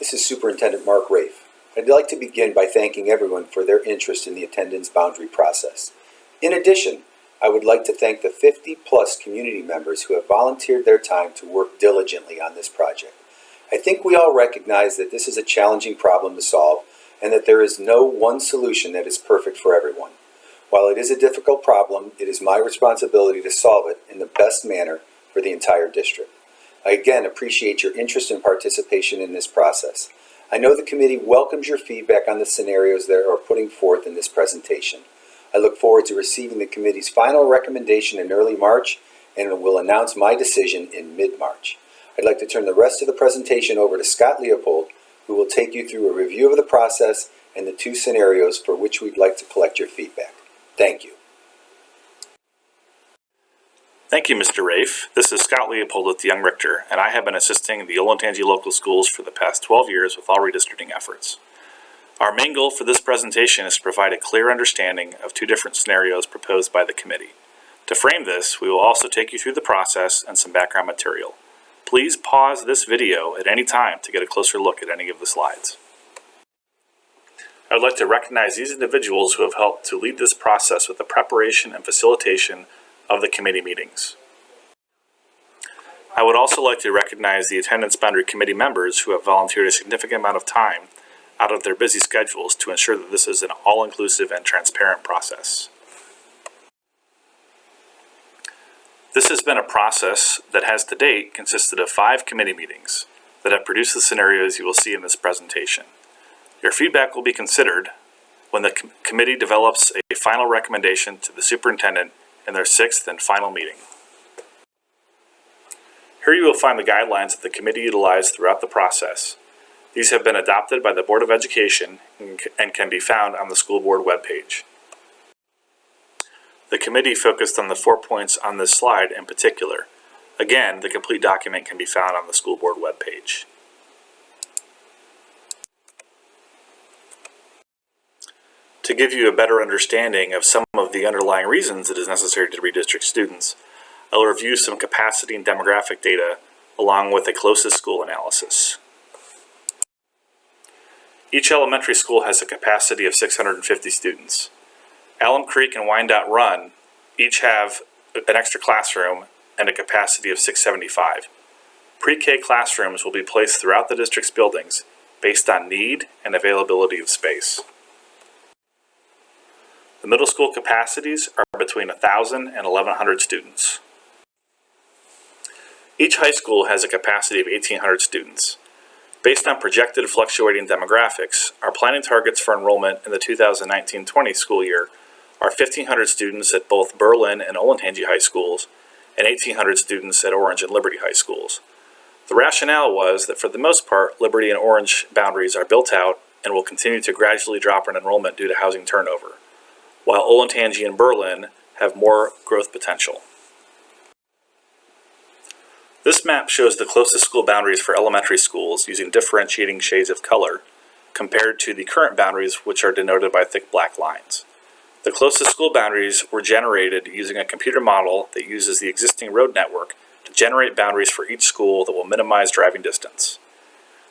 This is Superintendent Mark Rafe. I'd like to begin by thanking everyone for their interest in the attendance boundary process. In addition, I would like to thank the 50-plus community members who have volunteered their time to work diligently on this project. I think we all recognize that this is a challenging problem to solve and that there is no one solution that is perfect for everyone. While it is a difficult problem, it is my responsibility to solve it in the best manner for the entire district. I again appreciate your interest and participation in this process. I know the committee welcomes your feedback on the scenarios that are putting forth in this presentation. I look forward to receiving the committee's final recommendation in early March and will announce my decision in mid-March. I'd like to turn the rest of the presentation over to Scott Leopold, who will take you through a review of the process and the two scenarios for which we'd like to collect your feedback. Thank you. Thank you, Mr. Rafe. This is Scott Leopold with the Young Richter, and I have been assisting the Olentangy local schools for the past 12 years with all redistricting efforts. Our main goal for this presentation is to provide a clear understanding of two different scenarios proposed by the committee. To frame this, we will also take you through the process and some background material. Please pause this video at any time to get a closer look at any of the slides. I would like to recognize these individuals who have helped to lead this process with the preparation and facilitation of the committee meetings. I would also like to recognize the Attendance Boundary Committee members who have volunteered a significant amount of time out of their busy schedules to ensure that this is an all-inclusive and transparent process. This has been a process that has to date consisted of 5 committee meetings that have produced the scenarios you will see in this presentation. Your feedback will be considered when the committee develops a final recommendation to the superintendent in their 6th and final meeting. Here you will find the guidelines that the committee utilized throughout the process. These have been adopted by the Board of Education and can be found on the school board webpage. The committee focused on the 4 points on this slide in particular. Again, the complete document can be found on the school board webpage. To give you a better understanding of some of the underlying reasons it is necessary to redistrict students, I will review some capacity and demographic data along with a closest school analysis. Each elementary school has a capacity of 650 students. Alum Creek and Wyandotte Run each have an extra classroom and a capacity of 675. Pre-K classrooms will be placed throughout the district's buildings based on need and availability of space. The middle school capacities are between 1,000 and 1,100 students. Each high school has a capacity of 1,800 students. Based on projected fluctuating demographics, our planning targets for enrollment in the 2019-20 school year are 1,500 students at both Berlin and Olentangy high schools and 1,800 students at Orange and Liberty high schools. The rationale was that for the most part, Liberty and Orange boundaries are built out and will continue to gradually drop in enrollment due to housing turnover, while Olentangy and Berlin have more growth potential. This map shows the closest school boundaries for elementary schools using differentiating shades of color compared to the current boundaries, which are denoted by thick black lines. The closest school boundaries were generated using a computer model that uses the existing road network to generate boundaries for each school that will minimize driving distance.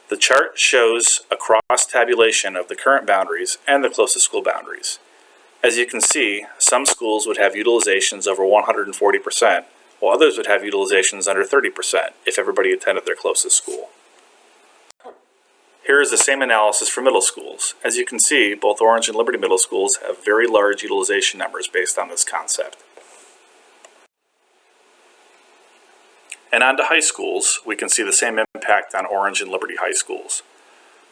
The chart shows a cross-tabulation of the current boundaries and the closest school boundaries. As you can see, some schools would have utilizations over 140%, while others would have utilizations under 30% if everybody attended their closest school. Here is the same analysis for middle schools. As you can see, both Orange and Liberty middle schools have very large utilization numbers based on this concept. And on to high schools, we can see the same impact on Orange and Liberty high schools.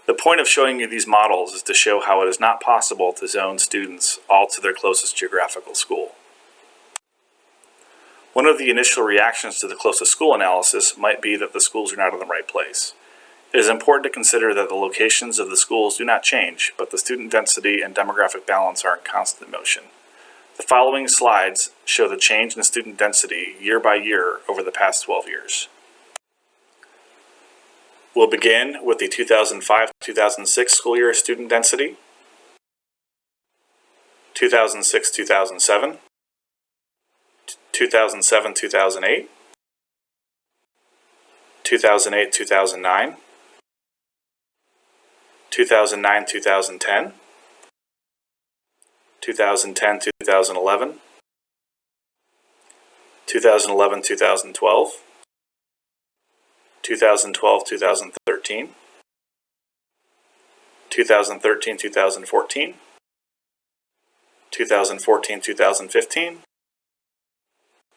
The point of showing you these models is to show how it is not possible to zone students all to their closest geographical school. One of the initial reactions to the closest school analysis might be that the schools are not in the right place. It is important to consider that the locations of the schools do not change, but the student density and demographic balance are in constant motion. The following slides show the change in student density year by year over the past 12 years. We'll begin with the 2005-2006 school year student density, 2006-2007, 2007-2008, 2008-2009, 2009-2010, 2010-2011, 2011-2012, 2012-2013, 2013-2014, 2014-2015,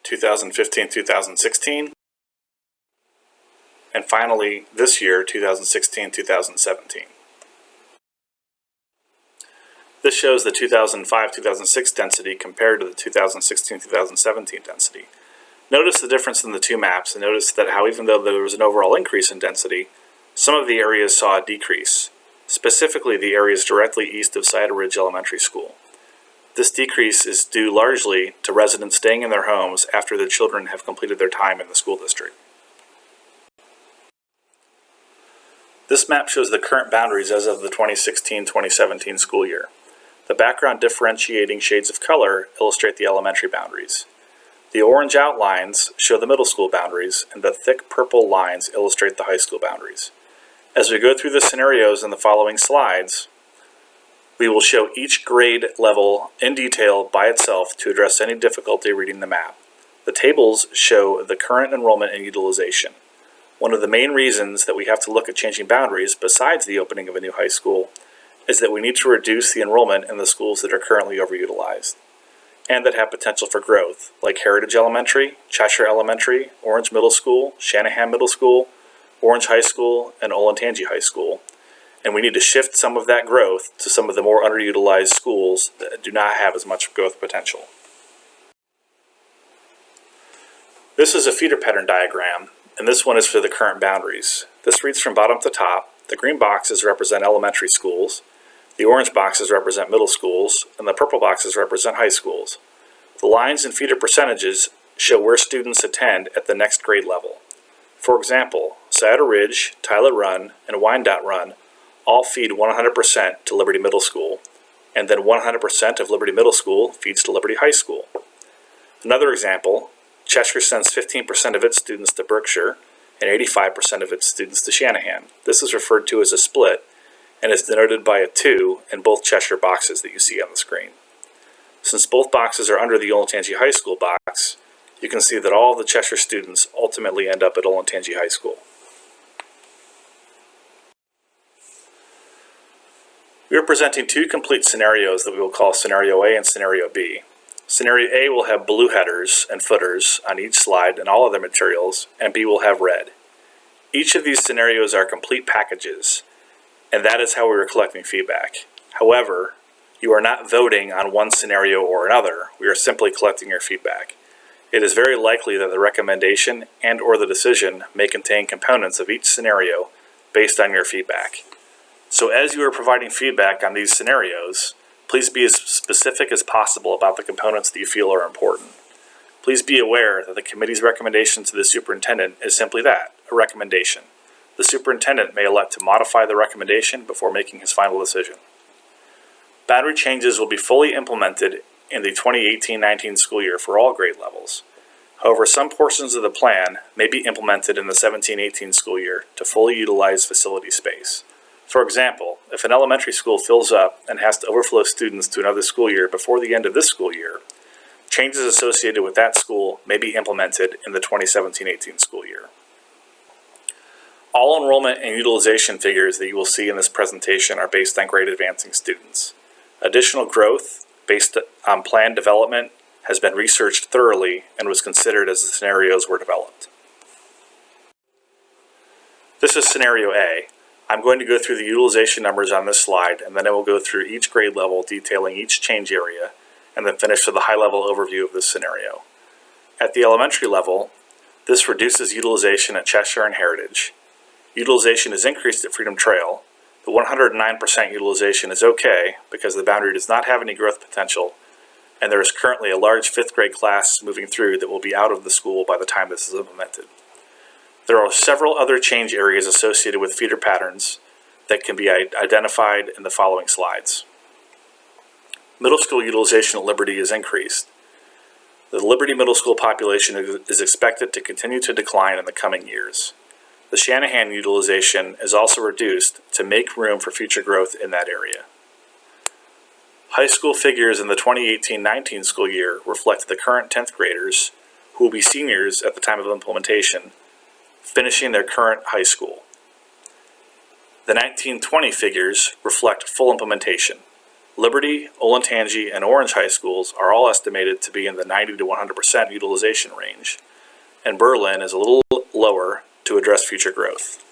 2015-2016, and finally this year, 2016-2017. This shows the 2005-2006 density compared to the 2016-2017 density. Notice the difference in the two maps, and notice that how even though there was an overall increase in density, some of the areas saw a decrease, specifically the areas directly east of Cider Ridge Elementary School. This decrease is due largely to residents staying in their homes after their children have completed their time in the school district. This map shows the current boundaries as of the 2016-2017 school year. The background differentiating shades of color illustrate the elementary boundaries. The orange outlines show the middle school boundaries, and the thick purple lines illustrate the high school boundaries. As we go through the scenarios in the following slides, we will show each grade level in detail by itself to address any difficulty reading the map. The tables show the current enrollment and utilization. One of the main reasons that we have to look at changing boundaries, besides the opening of a new high school, is that we need to reduce the enrollment in the schools that are currently overutilized and that have potential for growth, like Heritage Elementary, Cheshire Elementary, Orange Middle School, Shanahan Middle School, Orange High School, and Olentangy High School. And we need to shift some of that growth to some of the more underutilized schools that do not have as much growth potential. This is a feeder pattern diagram, and this one is for the current boundaries. This reads from bottom to top. The green boxes represent elementary schools, the orange boxes represent middle schools, and the purple boxes represent high schools. The lines and feeder percentages show where students attend at the next grade level. For example, Cider Ridge, Tyler Run, and Wyandotte Run all feed 100% to Liberty Middle School, and then 100% of Liberty Middle School feeds to Liberty High School. Another example, Cheshire sends 15% of its students to Berkshire and 85% of its students to Shanahan. This is referred to as a split and is denoted by a 2 in both Cheshire boxes that you see on the screen. Since both boxes are under the Olentangy High School box, you can see that all of the Cheshire students ultimately end up at Olentangy High School. We are presenting two complete scenarios that we will call Scenario A and Scenario B. Scenario A will have blue headers and footers on each slide and all other materials, and B will have red. Each of these scenarios are complete packages, and that is how we are collecting feedback. However, you are not voting on one scenario or another. We are simply collecting your feedback. It is very likely that the recommendation and/or the decision may contain components of each scenario based on your feedback. So as you are providing feedback on these scenarios, please be as specific as possible about the components that you feel are important. Please be aware that the committee's recommendation to the superintendent is simply that, a recommendation. The superintendent may elect to modify the recommendation before making his final decision. Boundary changes will be fully implemented in the 2018-19 school year for all grade levels. However, some portions of the plan may be implemented in the 17-18 school year to fully utilize facility space. For example, if an elementary school fills up and has to overflow students to another school year before the end of this school year, changes associated with that school may be implemented in the 2017-18 school year. All enrollment and utilization figures that you will see in this presentation are based on grade advancing students. Additional growth based on plan development has been researched thoroughly and was considered as the scenarios were developed. This is Scenario A. I'm going to go through the utilization numbers on this slide, and then I will go through each grade level detailing each change area, and then finish with a high-level overview of this scenario. At the elementary level, this reduces utilization at Cheshire and Heritage. Utilization is increased at Freedom Trail. The 109% utilization is okay because the boundary does not have any growth potential, and there is currently a large 5th grade class moving through that will be out of the school by the time this is implemented. There are several other change areas associated with feeder patterns that can be identified in the following slides. Middle school utilization at Liberty is increased. The Liberty Middle School population is expected to continue to decline in the coming years. The Shanahan utilization is also reduced to make room for future growth in that area. High school figures in the 2018-19 school year reflect the current 10th graders, who will be seniors at the time of implementation, finishing their current high school. The 1920 figures reflect full implementation. Liberty, Olentangy, and Orange high schools are all estimated to be in the 90 to 100% utilization range, and Berlin is a little lower to address future growth.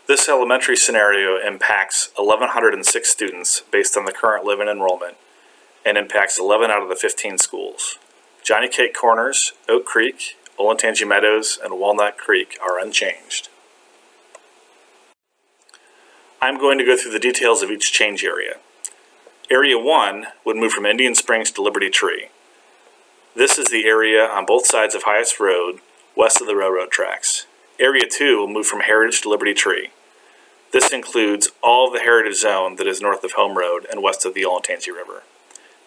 This elementary scenario impacts 1,106 students based on the current live-in enrollment and impacts 11 out of the 15 schools. Johnny Cake Corners, Oak Creek, Olentangy Meadows, and Walnut Creek are unchanged. I'm going to go through the details of each change area. Area 1 would move from Indian Springs to Liberty Tree. This is the area on both sides of Highest Road, west of the railroad tracks. Area 2 will move from Heritage to Liberty Tree. This includes all of the Heritage Zone that is north of Home Road and west of the Olentangy River.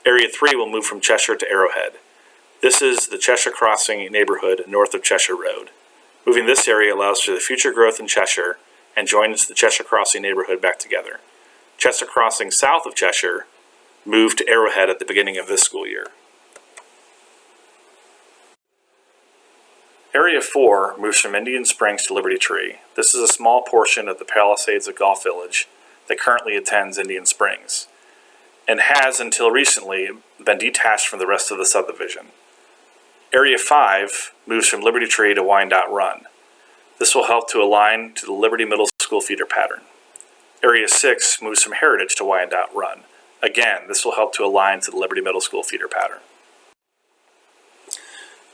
Area 3 will move from Cheshire to Arrowhead. This is the Cheshire Crossing neighborhood north of Cheshire Road. Moving this area allows for the future growth in Cheshire and joins the Cheshire Crossing neighborhood back together. Cheshire Crossing south of Cheshire moved to Arrowhead at the beginning of this school year. Area 4 moves from Indian Springs to Liberty Tree. This is a small portion of the Palisades of Golf Village that currently attends Indian Springs, and has until recently been detached from the rest of the subdivision. Area 5 moves from Liberty Tree to Wyandotte Run. This will help to align to the Liberty Middle School feeder pattern. Area 6 moves from Heritage to Wyandotte Run. Again, this will help to align to the Liberty Middle School feeder pattern.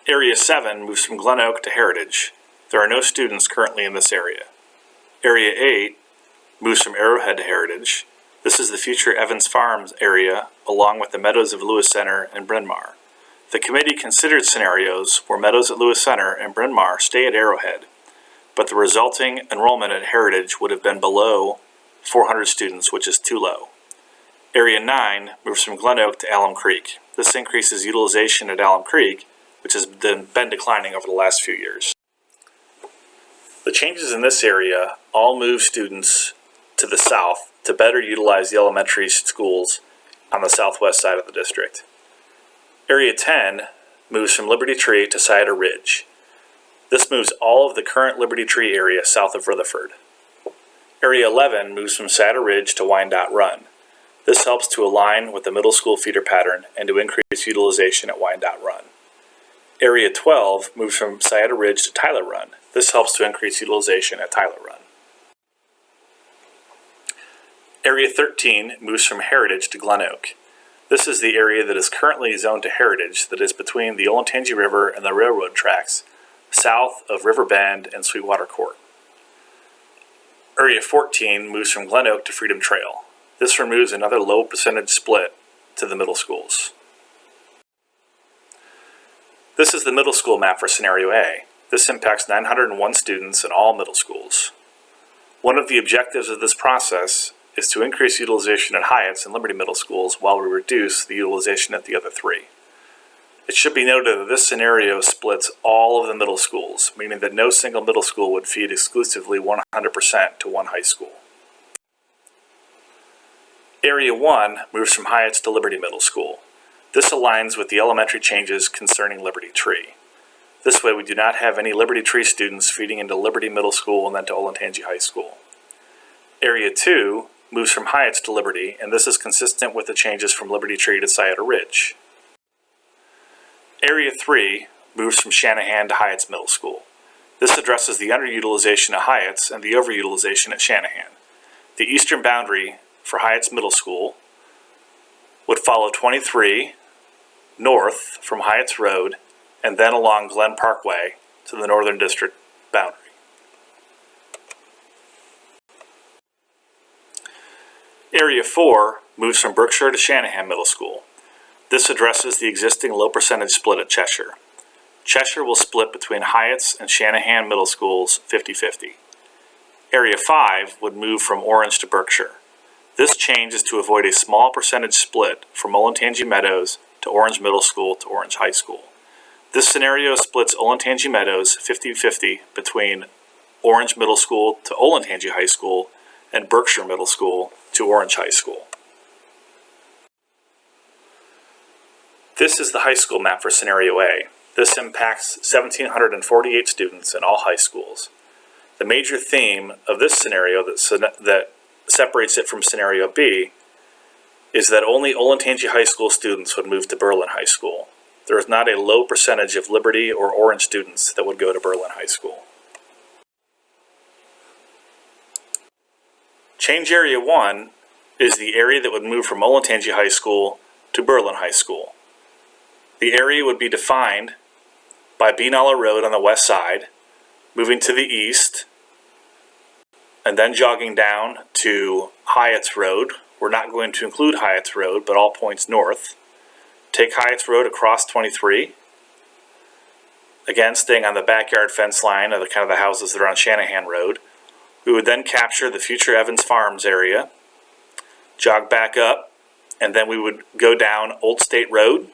Area 7 moves from Glen Oak to Heritage. There are no students currently in this area. Area 8 moves from Arrowhead to Heritage. This is the future Evans Farms area, along with the Meadows of Lewis Center and Bryn Mawr. The committee considered scenarios where Meadows at Lewis Center and Bryn Mawr stay at Arrowhead, but the resulting enrollment at Heritage would have been below 400 students, which is too low. Area 9 moves from Glen Oak to Alum Creek. This increases utilization at Alum Creek, which has been declining over the last few years. The changes in this area all move students to the south to better utilize the elementary schools on the southwest side of the district. Area 10 moves from Liberty Tree to Scioto Ridge. This moves all of the current Liberty Tree area south of Rutherford. Area 11 moves from Scioto Ridge to Wyandotte Run. This helps to align with the middle school feeder pattern and to increase utilization at Wyandotte Run. Area 12 moves from Scioto Ridge to Tyler Run. This helps to increase utilization at Tyler Run. Area 13 moves from Heritage to Glen Oak. This is the area that is currently zoned to Heritage that is between the Olentangy River and the railroad tracks, south of River Bend and Sweetwater Court. Area 14 moves from Glen Oak to Freedom Trail. This removes another low percentage split to the middle schools. This is the middle school map for Scenario A. This impacts 901 students in all middle schools. One of the objectives of this process is to increase utilization at Hyatt's and Liberty Middle Schools while we reduce the utilization at the other three. It should be noted that this scenario splits all of the middle schools, meaning that no single middle school would feed exclusively 100% to one high school. Area 1 moves from Hyatt's to Liberty Middle School. This aligns with the elementary changes concerning Liberty Tree. This way we do not have any Liberty Tree students feeding into Liberty Middle School and then to Olentangy High School. Area 2 moves from Hyatt's to Liberty, and this is consistent with the changes from Liberty Tree to Scioto Ridge. Area 3 moves from Shanahan to Hyatt's Middle School. This addresses the underutilization at Hyatt's and the overutilization at Shanahan. The eastern boundary for Hyatt's Middle School would follow 23 north from Hyatt's Road and then along Glen Parkway to the Northern District boundary. Area 4 moves from Berkshire to Shanahan Middle School. This addresses the existing low percentage split at Cheshire. Cheshire will split between Hyatt's and Shanahan Middle Schools 50-50. Area 5 would move from Orange to Berkshire. This change is to avoid a small percentage split from Olentangy Meadows to Orange Middle School to Orange High School. This scenario splits Olentangy Meadows 50-50 between Orange Middle School to Olentangy High School and Berkshire Middle School to Orange High School. This is the high school map for Scenario A. This impacts 1,748 students in all high schools. The major theme of this scenario that separates it from Scenario B is that only Olentangy High School students would move to Berlin High School. There is not a low percentage of Liberty or Orange students that would go to Berlin High School. Change Area 1 is the area that would move from Olentangy High School to Berlin High School. The area would be defined by Beanalla Road on the west side, moving to the east, and then jogging down to Hyatt's Road. We're not going to include Hyatt's Road, but all points north. Take Hyatt's Road across 23. Again, staying on the backyard fence line of the houses that are on Shanahan Road. We would then capture the future Evans Farms area, jog back up, and then we would go down Old State Road,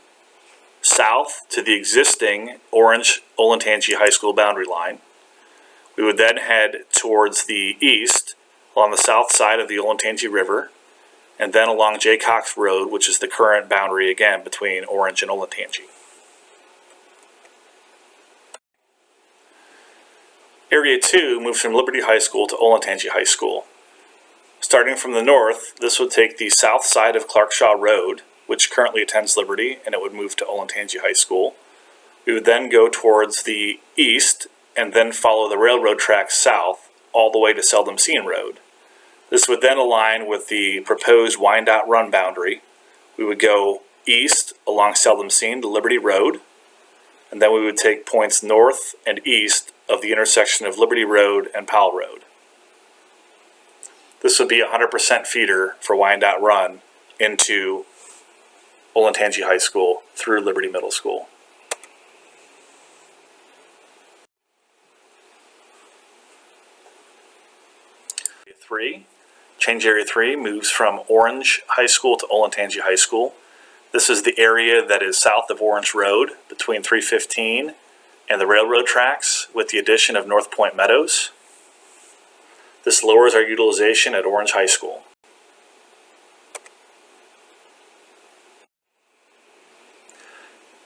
south to the existing Orange Olentangy High School boundary line. We would then head towards the east along the south side of the Olentangy River, and then along J. Cox Road, which is the current boundary again between Orange and Olentangy. Area 2 moves from Liberty High School to Olentangy High School. Starting from the north, this would take the south side of Clarkshaw Road, which currently attends Liberty, and it would move to Olentangy High School. We would then go towards the east and then follow the railroad tracks south all the way to Seldom Seen Road. This would then align with the proposed Wyandotte Run boundary. We would go east along Seldom Seen to Liberty Road, and then we would take points north and east of the intersection of Liberty Road and Powell Road. This would be a 100% feeder for Wyandotte Run into Olentangy High School through Liberty Middle School. Change Area 3 moves from Orange High School to Olentangy High School. This is the area that is south of Orange Road between 315 and the railroad tracks with the addition of North Point Meadows. This lowers our utilization at Orange High School.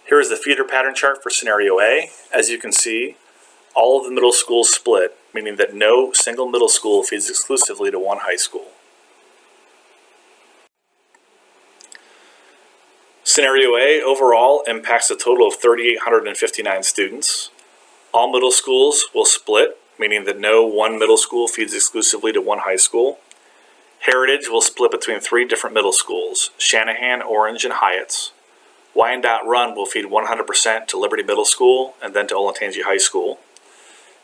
Here is the feeder pattern chart for Scenario A. As you can see, all of the middle schools split, meaning that no single middle school feeds exclusively to one high school. Scenario A overall impacts a total of 3,859 students. All middle schools will split, meaning that no one middle school feeds exclusively to one high school. Heritage will split between 3 different middle schools, Shanahan, Orange, and Hyatt's. Wyandotte Run will feed 100% to Liberty Middle School and then to Olentangy High School.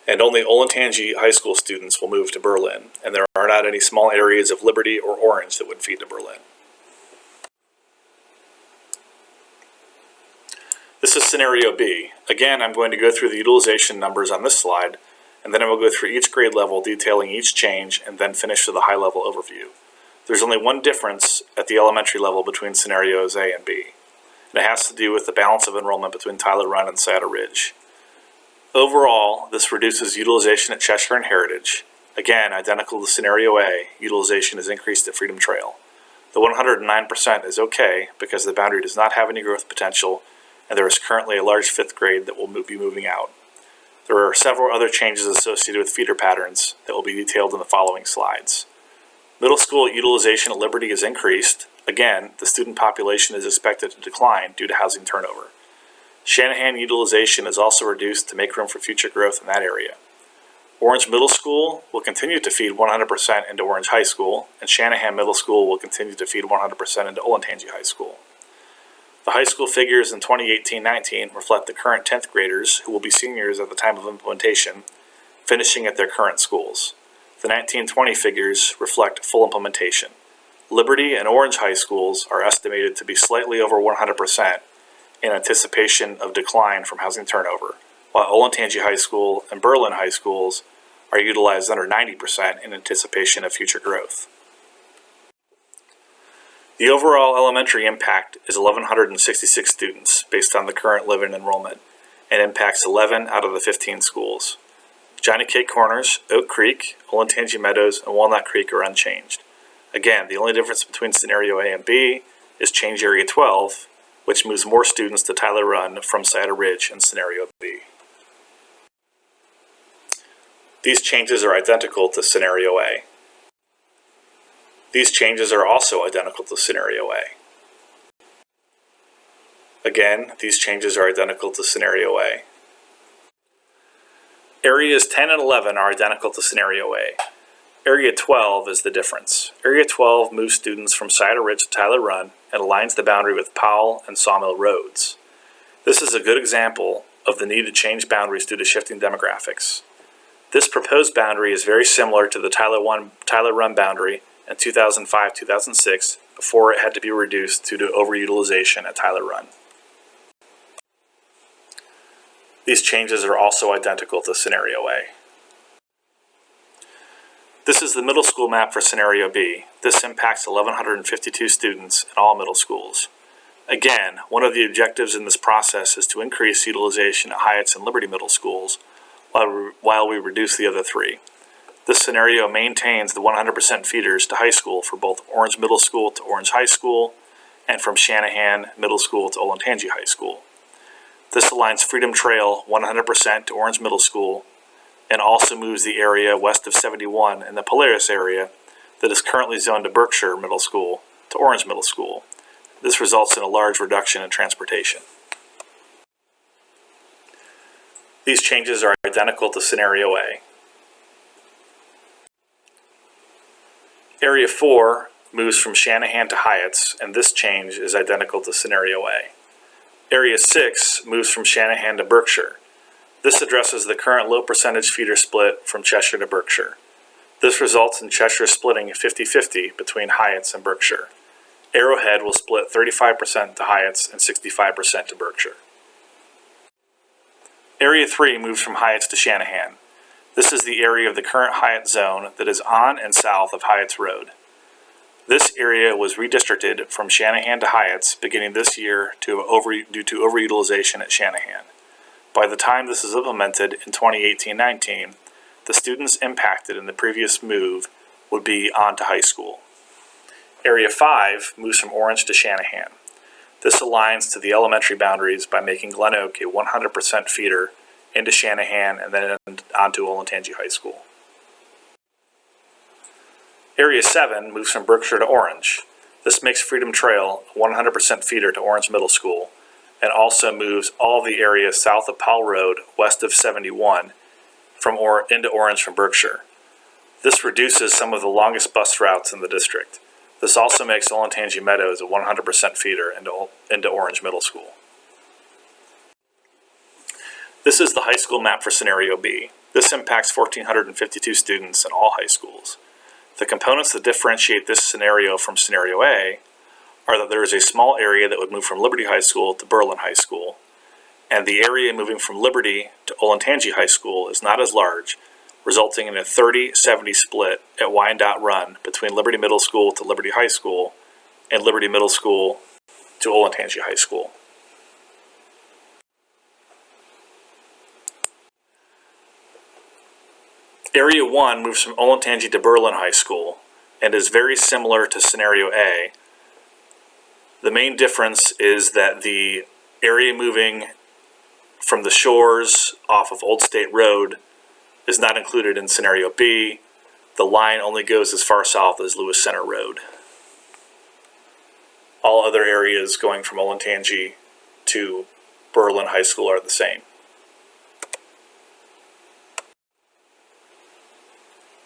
And only Olentangy High School students will move to Berlin, and there are not any small areas of Liberty or Orange that would feed to Berlin. This is Scenario B. Again, I'm going to go through the utilization numbers on this slide, and then I will go through each grade level detailing each change and then finish with a high-level overview. There's only one difference at the elementary level between Scenarios A and B, and it has to do with the balance of enrollment between Tyler Run and Saddle Ridge. Overall, this reduces utilization at Cheshire and Heritage. Again, identical to Scenario A, utilization is increased at Freedom Trail. The 109% is okay because the boundary does not have any growth potential, and there is currently a large 5th grade that will be moving out. There are several other changes associated with feeder patterns that will be detailed in the following slides. Middle school utilization at Liberty is increased. Again, the student population is expected to decline due to housing turnover. Shanahan utilization is also reduced to make room for future growth in that area. Orange Middle School will continue to feed 100% into Orange High School, and Shanahan Middle School will continue to feed 100% into Olentangy High School. The high school figures in 2018-19 reflect the current 10th graders who will be seniors at the time of implementation, finishing at their current schools. The 19-20 figures reflect full implementation. Liberty and Orange High Schools are estimated to be slightly over 100% in anticipation of decline from housing turnover, while Olentangy High School and Berlin High Schools are utilized under 90% in anticipation of future growth. The overall elementary impact is 1,166 students based on the current live-in enrollment, and impacts 11 out of the 15 schools. Johnny Cake Corners, Oak Creek, Olentangy Meadows, and Walnut Creek are unchanged. Again, the only difference between scenario A and B is change area 12, which moves more students to Tyler Run from Cider Ridge in scenario B. These changes are identical to scenario A. These changes are also identical to scenario A. Again, these changes are identical to scenario A. Areas 10 and 11 are identical to scenario A. Area 12 is the difference. Area 12 moves students from Cider Ridge to Tyler Run and aligns the boundary with Powell and Sawmill Roads. This is a good example of the need to change boundaries due to shifting demographics. This proposed boundary is very similar to the Tyler Run boundary in 2005-2006 before it had to be reduced due to overutilization at Tyler Run. These changes are also identical to scenario A. This is the middle school map for scenario B. This impacts 1,152 students in all middle schools. Again, one of the objectives in this process is to increase utilization at Hyatt's and Liberty middle schools while we reduce the other three. This scenario maintains the 100% feeders to high school for both Orange Middle School to Orange High School and from Shanahan Middle School to Olentangy High School. This aligns Freedom Trail 100% to Orange Middle School and also moves the area west of 71 in the Polaris area that is currently zoned to Berkshire Middle School to Orange Middle School. This results in a large reduction in transportation. These changes are identical to scenario A. Area 4 moves from Shanahan to Hyatt's, and this change is identical to scenario A. Area 6 moves from Shanahan to Berkshire. This addresses the current low percentage feeder split from Cheshire to Berkshire. This results in Cheshire splitting 50-50 between Hyatt's and Berkshire. Arrowhead will split 35% to Hyatt's and 65% to Berkshire. Area 3 moves from Hyatt's to Shanahan. This is the area of the current Hyatt zone that is on and south of Hyatt's Road. This area was redistricted from Shanahan to Hyatt's beginning this year due to overutilization at Shanahan. By the time this is implemented in 2018-19, the students impacted in the previous move would be on to high school. Area 5 moves from Orange to Shanahan. This aligns to the elementary boundaries by making Glen Oak a 100% feeder into Shanahan and then onto Olentangy High School. Area 7 moves from Berkshire to Orange. This makes Freedom Trail a 100% feeder to Orange Middle School and also moves all the area south of Powell Road, west of 71, into Orange from Berkshire. This reduces some of the longest bus routes in the district. This also makes Olentangy Meadows a 100% feeder into Orange Middle School. This is the high school map for scenario B. This impacts 1,452 students in all high schools. The components that differentiate this scenario from scenario A are that there is a small area that would move from Liberty High School to Berlin High School, and the area moving from Liberty to Olentangy High School is not as large, resulting in a 30-70 split at Wyandotte Run between Liberty Middle School to Liberty High School and Liberty Middle School to Olentangy High School. Area 1 moves from Olentangy to Berlin High School and is very similar to scenario A. The main difference is that the area moving from the shores off of Old State Road is not included in scenario B. The line only goes as far south as Lewis Center Road. All other areas going from Olentangy to Berlin High School are the same.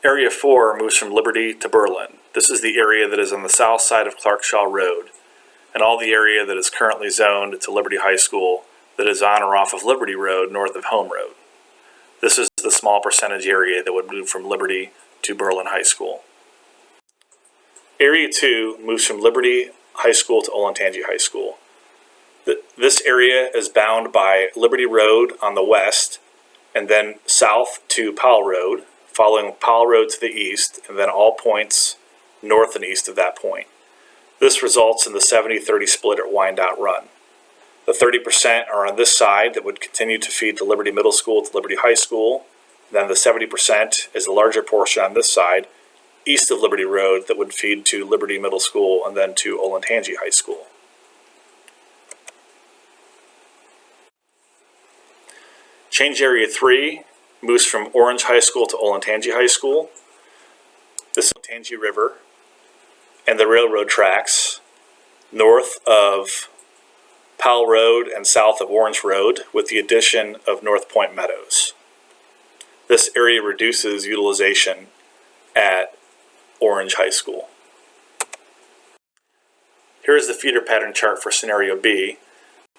Area 4 moves from Liberty to Berlin. This is the area that is on the south side of Clarkshaw Road, and all the area that is currently zoned to Liberty High School that is on or off of Liberty Road north of Home Road. This is the small percentage area that would move from Liberty to Berlin High School. Area 2 moves from Liberty High School to Olentangy High School. This area is bound by Liberty Road on the west, and then south to Powell Road, following Powell Road to the east, and then all points north and east of that point. This results in the 70-30 split at Wyandotte Run. The 30% are on this side that would continue to feed to Liberty Middle School to Liberty High School. Then the 70% is the larger portion on this side, east of Liberty Road, that would feed to Liberty Middle School and then to Olentangy High School. Change Area 3 moves from Orange High School to Olentangy High School. This is Olentangy River and the railroad tracks north of Powell Road and south of Orange Road, with the addition of North Point Meadows. This area reduces utilization at Orange High School. Here is the feeder pattern chart for Scenario B.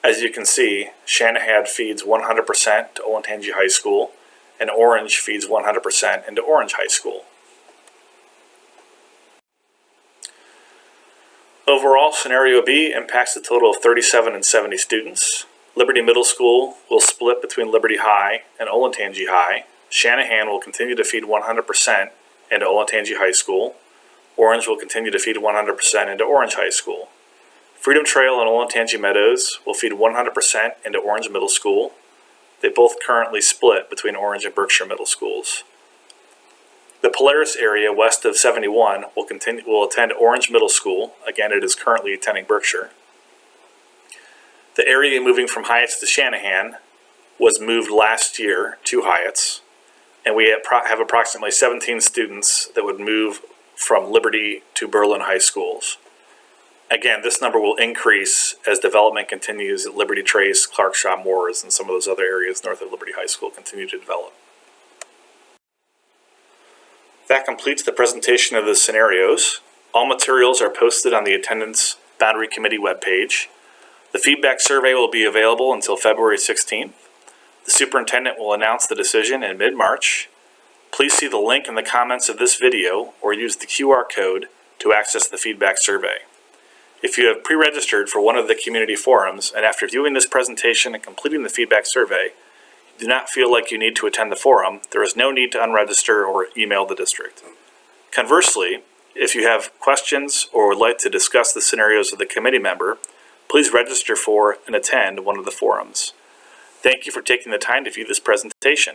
As you can see, Shanahan feeds 100% to Olentangy High School, and Orange feeds 100% into Orange High School. Overall, Scenario B impacts a total of 37 and 70 students. Liberty Middle School will split between Liberty High and Olentangy High. Shanahan will continue to feed 100% into Olentangy High School. Orange will continue to feed 100% into Orange High School. Freedom Trail and Olentangy Meadows will feed 100% into Orange Middle School. They both currently split between Orange and Berkshire Middle Schools. The Polaris area west of 71 will attend Orange Middle School. Again, it is currently attending Berkshire. The area moving from Hyatts to Shanahan was moved last year to Hyatts, and we have approximately 17 students that would move from Liberty to Berlin High Schools. Again, this number will increase as development continues at Liberty Trace, Clarkshaw, Moores, and some of those other areas north of Liberty High School continue to develop. That completes the presentation of the scenarios. All materials are posted on the Attendance Boundary Committee webpage. The feedback survey will be available until February 16th. The superintendent will announce the decision in mid-March. Please see the link in the comments of this video or use the QR code to access the feedback survey. If you have pre-registered for one of the community forums and after viewing this presentation and completing the feedback survey, do not feel like you need to attend the forum, there is no need to unregister or email the district. Conversely, if you have questions or would like to discuss the scenarios with a committee member, please register for and attend one of the forums. Thank you for taking the time to view this presentation.